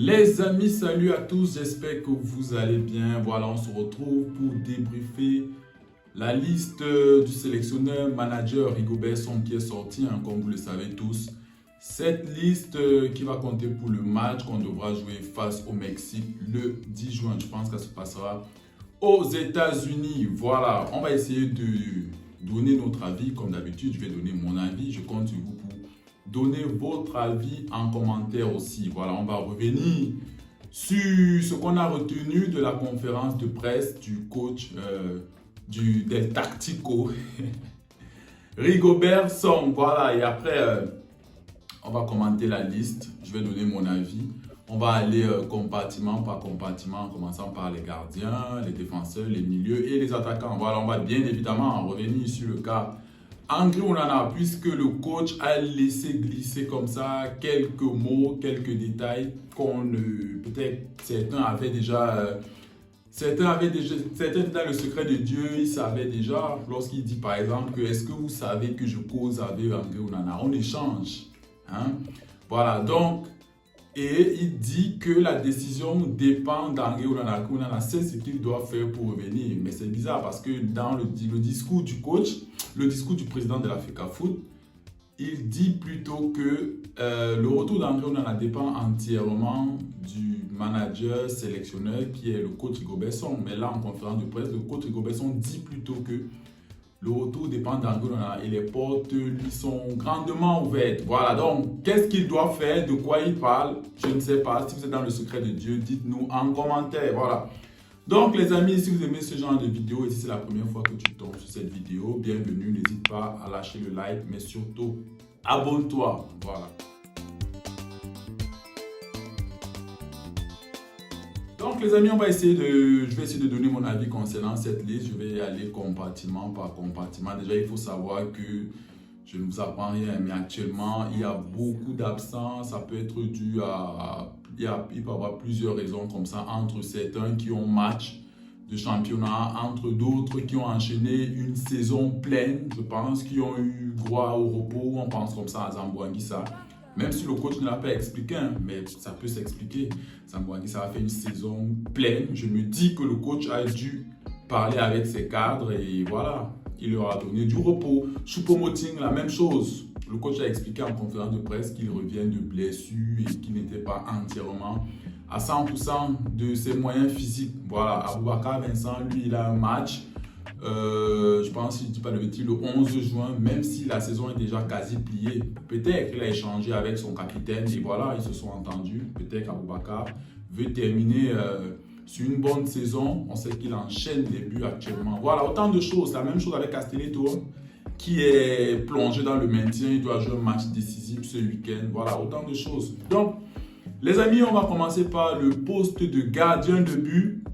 Les amis, salut à tous, j'espère que vous allez bien. Voilà, on se retrouve pour débriefer la liste du sélectionneur manager Rigobert Song qui est sortie, comme vous le savez tous. Cette liste qui va compter pour le match qu'on devra jouer face au Mexique le 10 juin. Je pense que ça se passera aux États-Unis. Voilà, on va essayer de donner notre avis. Comme d'habitude, je vais donner mon avis. Je compte sur vous pour donner votre avis en commentaire aussi. Voilà, on va revenir sur ce qu'on a retenu de la conférence de presse du coach del Tactico, Rigobert Song. Voilà, et après, on va commenter la liste. Je vais donner mon avis. On va aller compartiment par compartiment, en commençant par les gardiens, les défenseurs, les milieux et les attaquants. Voilà, on va bien évidemment revenir sur le cas André Onana, puisque le coach a laissé glisser comme ça quelques mots, quelques détails qu'on peut-être certains avaient déjà, certains dans le secret de Dieu, ils savaient déjà. Lorsqu'il dit par exemple que est-ce que vous savez que je cause avec André Onana, on échange, hein? Voilà, donc et il dit que la décision dépend d'André Onana. Onana sait ce qu'il doit faire pour revenir. Mais c'est bizarre parce que dans le discours du coach, le discours du président de la FECAFOOT, il dit plutôt que le retour d'André Onana dépend entièrement du manager sélectionneur qui est le coach Rigobert Song. Mais là, en conférence de presse, le coach Rigobert Song dit plutôt que le retour dépend d'André Onana et les portes lui sont grandement ouvertes. Voilà, donc qu'est-ce qu'il doit faire, de quoi il parle, je ne sais pas. Si vous êtes dans le secret de Dieu, dites-nous en commentaire. Voilà. Donc les amis, si vous aimez ce genre de vidéo et si c'est la première fois que tu tombes sur cette vidéo, bienvenue, n'hésite pas à lâcher le like, mais surtout abonne-toi. Voilà. Donc les amis, je vais essayer de donner mon avis concernant cette liste. Je vais aller compartiment par compartiment. Déjà, il faut savoir que je ne vous apprends rien, mais actuellement, il y a beaucoup d'absents. Ça peut être dû à... Il peut y avoir plusieurs raisons comme ça, entre certains qui ont match de championnat, entre d'autres qui ont enchaîné une saison pleine, je pense, qui ont eu droit au repos. On pense comme ça à Zambo Anguissa. Même si le coach ne l'a pas expliqué, hein, mais ça peut s'expliquer. Zambo Anguissa a fait une saison pleine. Je me dis que le coach a dû parler avec ses cadres et voilà, il leur a donné du repos. Choupo-Moting, la même chose. Le coach a expliqué en conférence de presse qu'il revient de blessure et qu'il n'était pas entièrement à 100% de ses moyens physiques. Voilà, Aboubakar Vincent, lui, il a un match. Je pense, si je ne dis pas de bêtises, le 11 juin, même si la saison est déjà quasi pliée, peut-être qu'il a échangé avec son capitaine et voilà, ils se sont entendus. Peut-être qu'Aboubakar veut terminer sur une bonne saison. On sait qu'il enchaîne les buts actuellement. Voilà, autant de choses. La même chose avec Castelletto, qui est plongé dans le maintien. Il doit jouer un match décisif ce week-end. Voilà, autant de choses. Donc, les amis, on va commencer par le poste de gardien de but.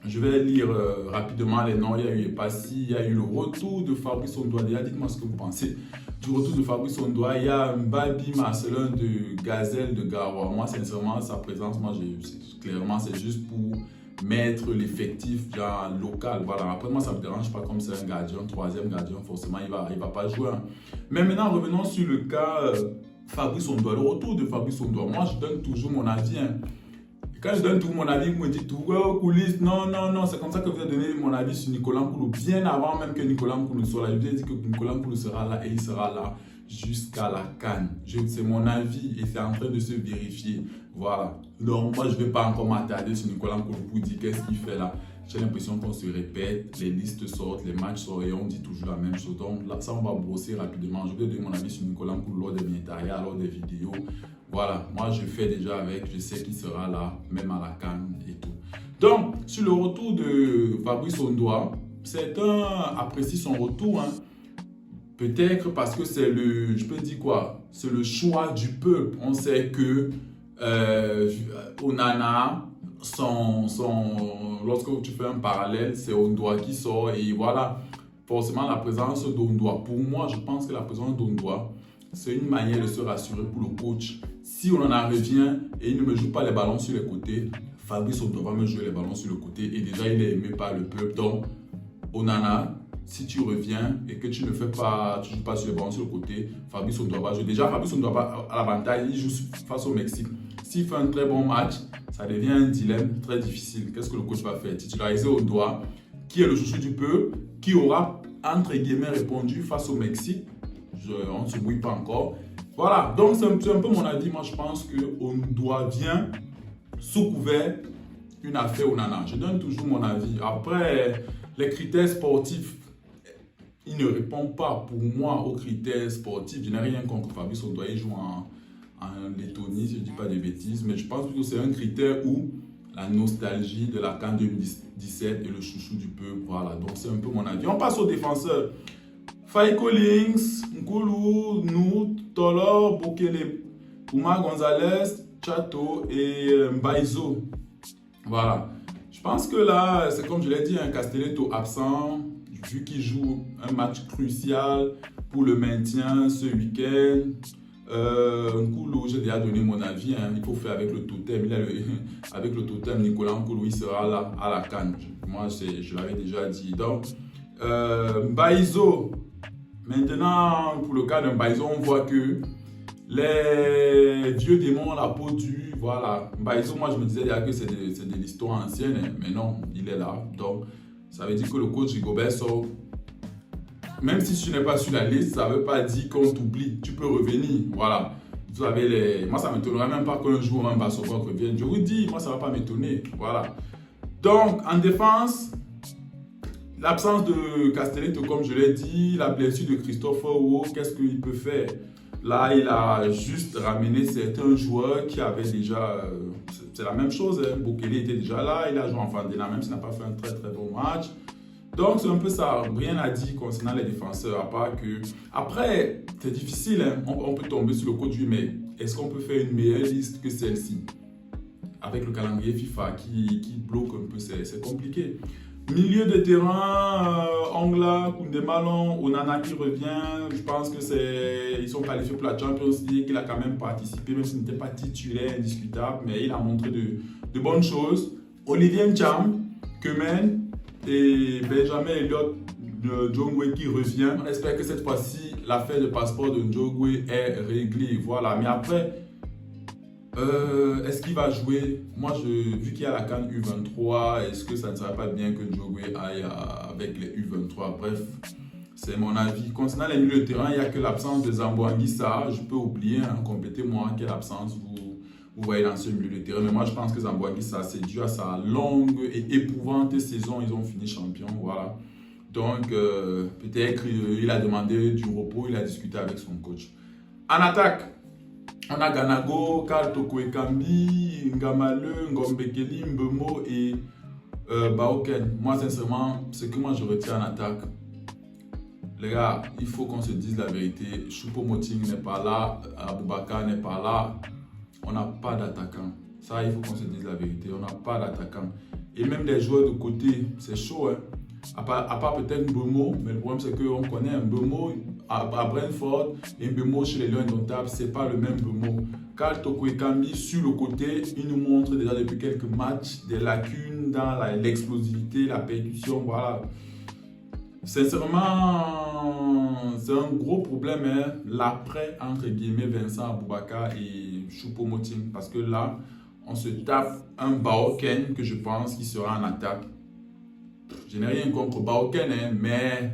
Je vais lire rapidement les noms. Il y a eu Epassi, il y a eu le retour de Fabrice Ondoa. Dites-moi ce que vous pensez du retour de Fabrice Ondoa. Il y a Mbabi Marcelin de Gazelle de Garoua. Moi, sincèrement, sa présence, clairement, c'est juste pour mettre l'effectif local. Voilà. Après, moi, ça ne me dérange pas comme c'est un gardien, troisième gardien, forcément, il va pas jouer. Mais maintenant, revenons sur le cas Fabrice Ondoa. Le retour de Fabrice Ondoa. Moi, je donne toujours mon avis. Quand je donne tout mon avis, vous me dites tout, ouais, coulisses, non, c'est comme ça que vous avez donné mon avis sur Nicolas Nkoulou, bien avant même que Nicolas Nkoulou soit là. Je vous ai dit que Nicolas Nkoulou sera là et il sera là jusqu'à la CAN. C'est mon avis et c'est en train de se vérifier. Voilà. Donc, moi, je ne vais pas encore m'attarder sur Nicolas Nkoulou pour dire qu'est-ce qu'il fait là. J'ai l'impression qu'on se répète, les listes sortent, les matchs sortent et on dit toujours la même chose. Donc, là, ça, on va brosser rapidement. Je vais donner mon avis sur Nicolas Nkoulou lors des Mietaya, lors des vidéos. Voilà, moi je fais déjà avec, je sais qu'il sera là, même à la CAN et tout. Donc, sur le retour de Fabrice Ondoa, certains apprécient son retour, hein. Peut-être parce que c'est le, je peux dire quoi, c'est le choix du peuple. On sait que Onana, lorsque tu fais un parallèle, c'est Ondoa qui sort et voilà, forcément la présence d'Ondoa. Pour moi, je pense que la présence d'Ondoa, c'est une manière de se rassurer pour le coach. Si on en revient et il ne me joue pas les ballons sur les côtés, Fabrice Ondoa va me jouer les ballons sur le côté et déjà il est aimé par le peuple. Donc, Onana, si tu reviens et que tu ne joues pas sur les ballons sur le côté, Fabrice Ondoa va jouer. Déjà, Fabrice Ondoa va à l'avantage, il joue face au Mexique. s'il fait un très bon match, ça devient un dilemme très difficile. Qu'est-ce que le coach va faire? Titulariser Odoi, qui est le chouchou du peuple, qui aura, entre guillemets, répondu face au Mexique. On ne se mouille pas encore. Voilà, donc c'est un peu mon avis. Moi, je pense qu'Odoi vient sous couvert une affaire Onana. Je donne toujours mon avis. Après, les critères sportifs, il ne répond pas pour moi aux critères sportifs. Je n'ai rien contre Fabrice Odoi, il joue en Lettonie, si je ne dis pas des bêtises, mais je pense que c'est un critère où la nostalgie de la CAN 2017 et le chouchou du peuple, voilà, donc c'est un peu mon avis. On passe aux défenseurs. Faye Collins, Nkulu, Nou, Tolor, Bokele, Puma Gonzalez, Chato et Mbaizo. Voilà. Je pense que là, c'est comme je l'ai dit, un Castelletto absent, vu qu'il joue un match crucial pour le maintien ce week-end. Nkulu, j'ai déjà donné mon avis, hein, il faut faire avec le totem. Avec le totem, Nicolas Nkulu, il sera là à la CAN. Moi, je l'avais déjà dit. Donc, Mbaizo, maintenant, pour le cas d'un Mbaizo, on voit que les vieux démons ont la peau dure. Voilà. Mbaizo, moi, je me disais déjà que c'est de l'histoire ancienne, hein, mais non, il est là. Donc, ça veut dire que le coach Rigobert sort. Même si tu n'es pas sur la liste, ça ne veut pas dire qu'on t'oublie. Tu peux revenir. Voilà. Vous avez moi, ça ne m'étonnerait même pas qu'un jour, un Bassova revienne. Je vous dis, moi, ça ne va pas m'étonner. Voilà. Donc, en défense, l'absence de Castelletto, comme je l'ai dit, la blessure de Christopher Wo, qu'est-ce qu'il peut faire? Là, il a juste ramené certains joueurs qui avaient déjà... c'est la même chose. Hein. Bokele était déjà là. Il a joué en Fandena, même s'il n'a pas fait un très, très bon match. Donc, c'est un peu ça. Rien à dire concernant les défenseurs, à part que... Après, c'est difficile. Hein. On peut tomber sur le coach, mais est-ce qu'on peut faire une meilleure liste que celle-ci? Avec le calendrier FIFA qui bloque un peu, c'est compliqué. Milieu de terrain, Angla, Koundé-Malon, Onana qui revient. Je pense que ils sont qualifiés pour la Champions League. Il a quand même participé, même s'il n'était pas titulaire indiscutable, mais il a montré de bonnes choses. Olivier Ncham, Kemen et Benjamin Elliott de Njongwe qui revient. On espère que cette fois-ci, l'affaire de passeport de Njongwe est réglée. Voilà, mais après... est-ce qu'il va jouer? Moi, vu qu'il y a la CAN U23, est-ce que ça ne serait pas bien que Njogwe aille avec les U23? Bref, c'est mon avis. Concernant les milieux de terrain, il n'y a que l'absence de Zambo Anguissa. Je peux oublier, hein, complétez-moi quelle absence vous voyez dans ce milieu de terrain. Mais moi, je pense que Zambo Anguissa, c'est dû à sa longue et épouvantée saison. Ils ont fini champion, voilà. Donc, peut-être qu'il a demandé du repos, il a discuté avec son coach. En attaque, on a Ganago, Karl Toko Ekambi, Ngamale, Ngombekeli, Mbemo et Baoken. Moi, sincèrement, ce que moi je retiens en attaque, les gars, il faut qu'on se dise la vérité. Choupo-Moting n'est pas là, Aboubakar n'est pas là. On n'a pas d'attaquant. Ça, il faut qu'on se dise la vérité. On n'a pas d'attaquant. Et même les joueurs de côté, c'est chaud, hein. À part peut-être Mbemo, mais le problème c'est qu'on connaît un Mbemo à Brentford et Mbemo chez les Lions Indomptables, c'est pas le même Mbemo. Karl Toko Ekambi sur le côté, il nous montre déjà depuis quelques matchs des lacunes dans l'explosivité, la percussion, voilà. Sincèrement, c'est un gros problème, hein, l'après entre guillemets Vincent Aboubakar et Choupo-Moting, parce que là, on se tape un Baoken que je pense qui sera en attaque. Je n'ai rien contre Baoken, hein, mais,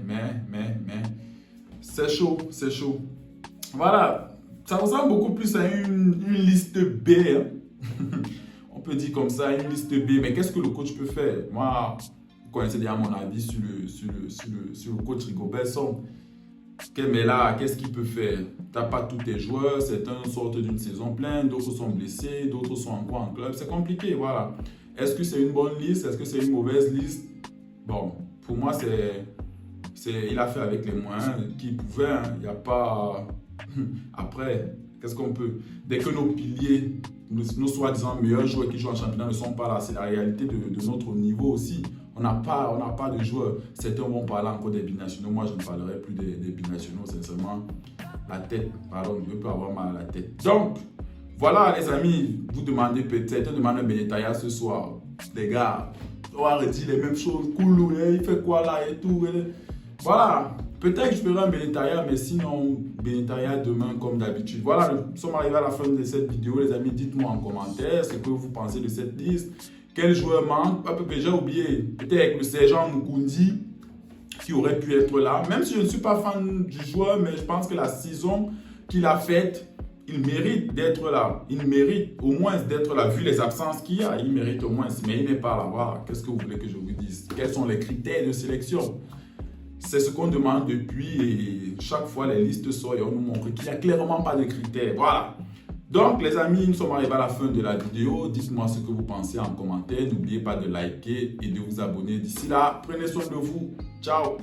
c'est chaud, c'est chaud. Voilà, ça ressemble beaucoup plus à une liste B. Hein. On peut dire comme ça, une liste B. Mais qu'est-ce que le coach peut faire? Moi, vous connaissez déjà mon avis sur le coach Rigobert Song. Mais là, qu'est-ce qu'il peut faire? Tu n'as pas tous tes joueurs, certains sortent d'une saison pleine, d'autres sont blessés, d'autres sont encore en club. C'est compliqué, voilà. Est-ce que c'est une bonne liste? Est-ce que c'est une mauvaise liste? Bon, pour moi, il a fait avec les moyens qu'il pouvait. Hein. Il n'y a pas... Après, qu'est-ce qu'on peut... Dès que nos piliers, nos soi-disant meilleurs joueurs qui jouent en championnat ne sont pas là, c'est la réalité de notre niveau aussi. On n'a pas de joueurs. Certains vont parler encore des binationaux. Moi, je ne parlerai plus des binationaux, sincèrement. La tête, pardon, je peux avoir mal à la tête. Donc, voilà, les amis, vous demandez peut-être, on demande un Benetaya ce soir. Les gars, on va redire les mêmes choses. Koulou, il fait quoi là et tout. Voilà. Peut-être que je ferai un Benetaya, mais sinon, Benetaya demain comme d'habitude. Voilà, nous sommes arrivés à la fin de cette vidéo. Les amis, dites-moi en commentaire ce que vous pensez de cette liste. Quel joueur manque? J'ai oublié, peut-être le sergent Mukundi qui aurait pu être là. Même si je ne suis pas fan du joueur, mais je pense que la saison qu'il a faite, il mérite d'être là. Il mérite au moins d'être là. Vu les absences qu'il y a, il mérite au moins. Mais il n'est pas là. Voilà. Qu'est-ce que vous voulez que je vous dise? Quels sont les critères de sélection? C'est ce qu'on demande depuis et chaque fois les listes sortent et on nous montre qu'il n'y a clairement pas de critères. Voilà. Donc les amis, nous sommes arrivés à la fin de la vidéo. Dites-moi ce que vous pensez en commentaire. N'oubliez pas de liker et de vous abonner. D'ici là, prenez soin de vous. Ciao.